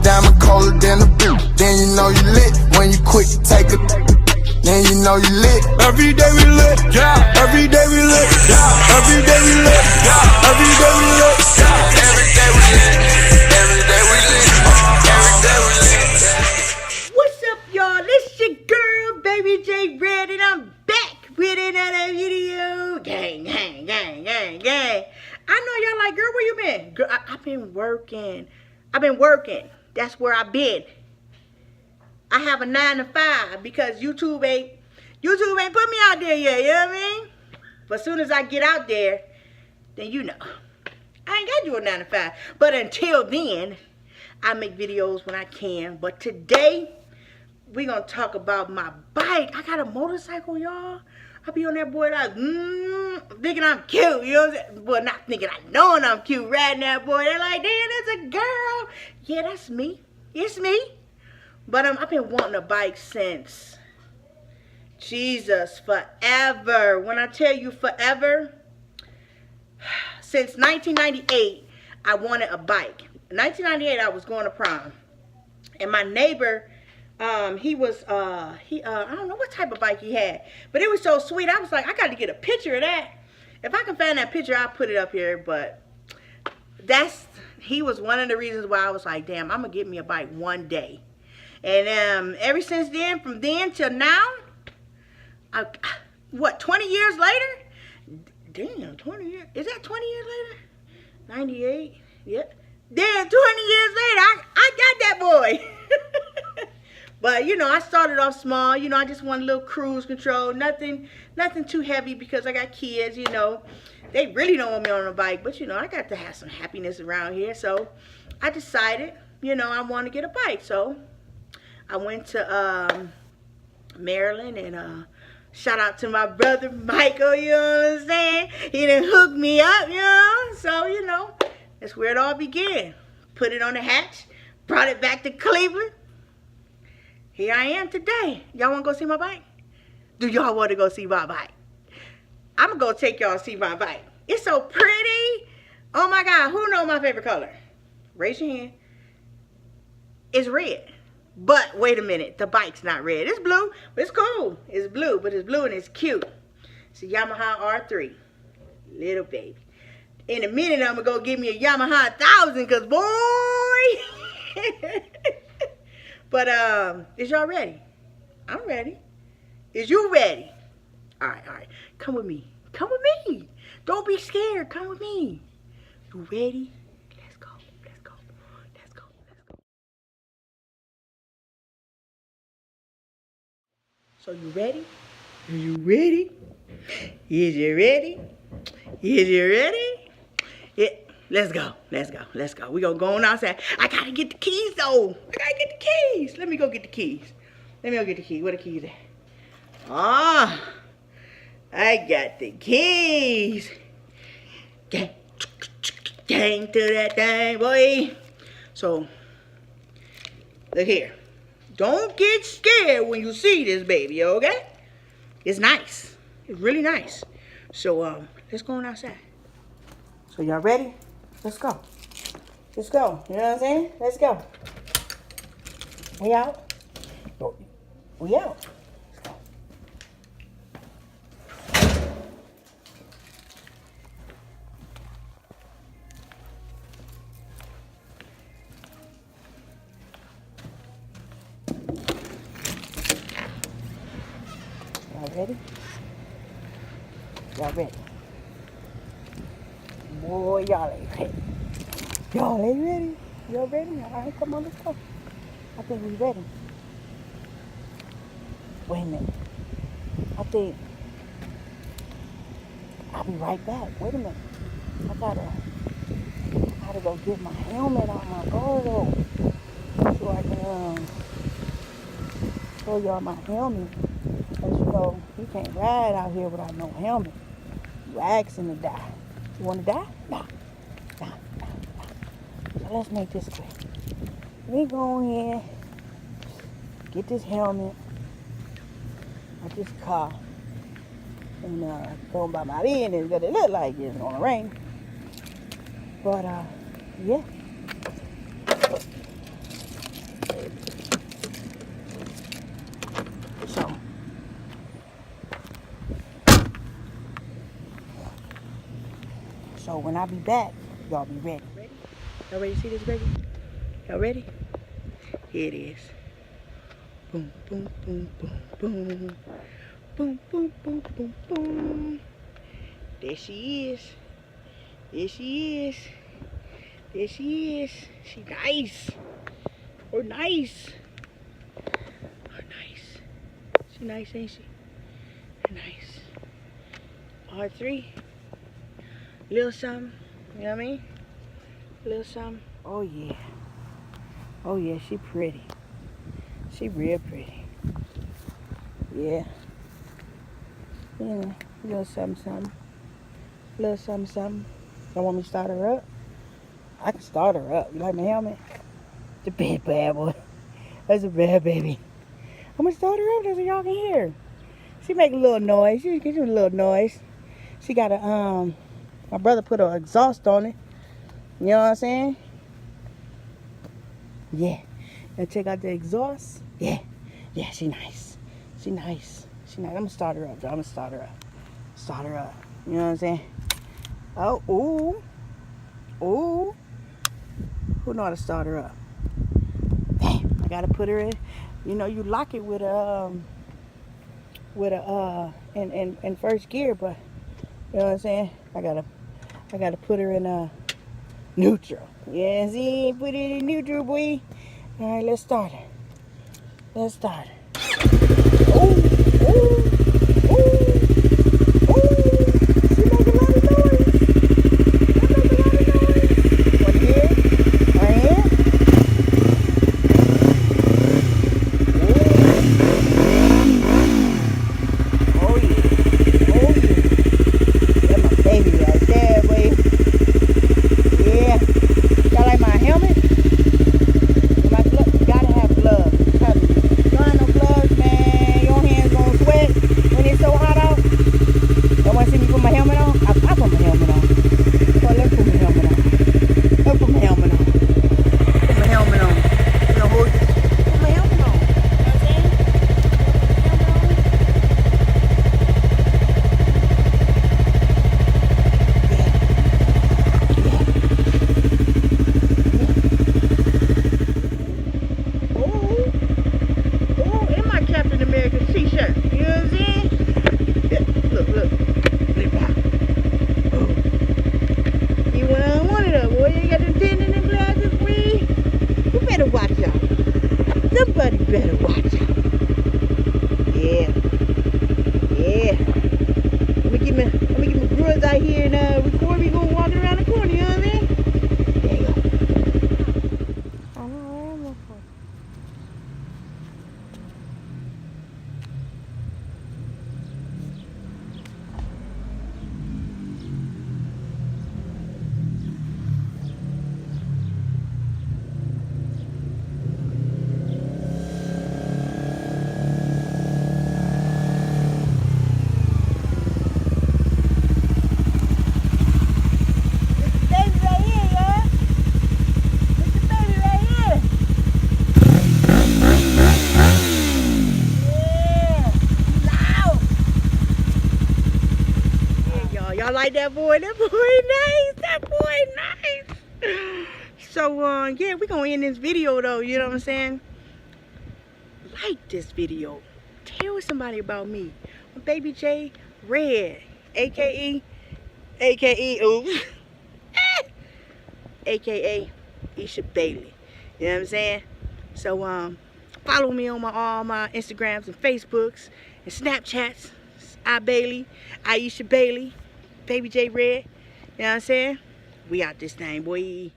diamond colder than a boot. Then you know you lit when you quick to take a. Then you know you lit. Every day we lit, yeah. Every day we lit, yeah. Every day we lit, yeah. Every day we lit, yeah. Every day we lit. Every day we lit. Every day we lit. What's up, y'all? This your girl, Baby J Red, and I'm back with another video. Gang, gang, gang, gang, gang. I know y'all like, girl, where you been? Girl, I've been working. That's where I've been. I have a 9 to 5 because YouTube ain't put me out there yet, you know what I mean? But as soon as I get out there, then you know, I ain't got to do a 9 to 5. But until then, I make videos when I can. But today, we're going to talk about my bike. I got a motorcycle, y'all. I be on that boy like, thinking I'm cute, you know what I'm saying? Well, not thinking, I know I'm cute, riding that boy. They're like, damn, that's a girl. Yeah, that's me. It's me. But I've been wanting a bike since, Jesus, forever. When I tell you forever, since 1998, I wanted a bike. In 1998, I was going to prom. And my neighbor, he was, I don't know what type of bike he had. But it was so sweet. I was like, I got to get a picture of that. If I can find that picture, I'll put it up here. But he was one of the reasons why I was like, damn, I'm going to get me a bike one day. And ever since then, from then till now, 20 years later? Damn, 20 years. Is that 20 years later? 98? Yep. Damn, 20 years later, I got that boy. But, you know, I started off small. You know, I just wanted a little cruise control. Nothing too heavy because I got kids, you know. They really don't want me on a bike. But, you know, I got to have some happiness around here. So, I decided, you know, I want to get a bike. So, I went to Maryland and shout out to my brother Michael, you know what I'm saying? He done hooked me up, you know? So, you know, that's where it all began. Put it on the hatch, brought it back to Cleveland. Here I am today. Y'all want to go see my bike? Do y'all want to go see my bike? I'm going to go take y'all to see my bike. It's so pretty. Oh my God, who know my favorite color? Raise your hand. It's red. But wait a minute, the bike's not red. It's blue, but it's cool. It's blue, but it's blue and it's cute. It's a Yamaha R3. Little baby. In a minute, I'm going to go get me a Yamaha 1000 because, boy. But, is y'all ready? I'm ready. Is you ready? All right. Come with me. Come with me. Don't be scared. Come with me. You ready? Let's go. So you ready? Are you ready? Is you ready? Is you ready? Yeah. Let's go. We gonna go on outside. I gotta get the keys though. Let me go get the keys. Where the keys at? Ah, I got the keys. Gang to that thing, boy. So, look here. Don't get scared when you see this baby, okay? It's nice. It's really nice. So, let's go on outside. So, y'all ready? Let's go. You know what I'm saying? Let's go. We out? We out. Let's go. Y'all ready? Boy, y'all ain't ready. Y'all ready? All right, come on, let's go. I think we ready. Wait a minute. I think I'll be right back. Wait a minute. I gotta go get my helmet on my photo so I can show y'all my helmet. As you know, you can't ride out here without no helmet. You asking to die. You want to die? Nah. So let's make this quick. We go in, get this helmet, at this car, and go by my business, but it look like it's gonna rain. But yeah. when I be back, y'all be ready. Ready? Y'all ready to see this, baby? Y'all ready? Here it is. Boom, boom, boom, boom, boom. Boom, boom, boom, boom, boom. There she is. There she is. There she is. She nice. Oh, nice. Oh, nice. She nice, ain't she? Nice. R3. Little something. You know what I mean? Little something. Oh, yeah. Oh, yeah, she pretty. She real pretty. Yeah. Yeah. Little something, something. Little something, something. Y'all want me to start her up? I can start her up. You like my helmet? It's a bad boy. That's a bad baby. I'm gonna start her up so y'all can hear. She make a little noise. She gives you a little noise. She got a my brother put an exhaust on it. You know what I'm saying? Yeah. Now check out the exhaust. Yeah. Yeah, she nice. She nice. She nice. I'm gonna start her up, though. I'm gonna start her up. Start her up. You know what I'm saying? Oh, ooh. Ooh. Who know how to start her up? Damn, I gotta put her in. You know, you lock it with a in first gear, but you know what I'm saying? I gotta put her in neutral. Yeah, see, put it in neutral, boy. All right, let's start her. Let's start her. Oh, oh, oh, oh! She make a lot of noise. She make a lot of noise. One here, right here. Oh yeah, oh yeah. That's my baby right there, boy. Yeah. Y'all like my helmet? My gloves. You gotta have gloves. I'm telling you. You don't have no gloves, man. Your hands gonna sweat when it's so hot out. Y'all wanna see me put my helmet on? I put my helmet on. So let's put my helmet on. Let's put my helmet on. Put my helmet on. You know, put my helmet on. You know what I'm saying? Put my helmet on. Oh, and my Captain America t-shirt. You know what I'm saying? Look. Flip out. Oh. You want one of them, boy. You ain't got them tin in them glasses, boy. You better watch out. Somebody better watch out. Yeah. Yeah. Let me get my girls out here and record me going walking around the corner, you know what I mean? There you go. I know where I'm looking for. Y'all like that boy? That boy nice. That boy nice. So, yeah, we're going to end this video, though. You know what I'm saying? Like this video. Tell somebody about me. I'm Baby J Red. A.K.E. oops. A.K.A. Isha Bailey. You know what I'm saying? So, follow me on all my Instagrams and Facebooks and Snapchats. Bailey. Isha Bailey. Baby J Red. You know what I'm saying? We out this thing, boy.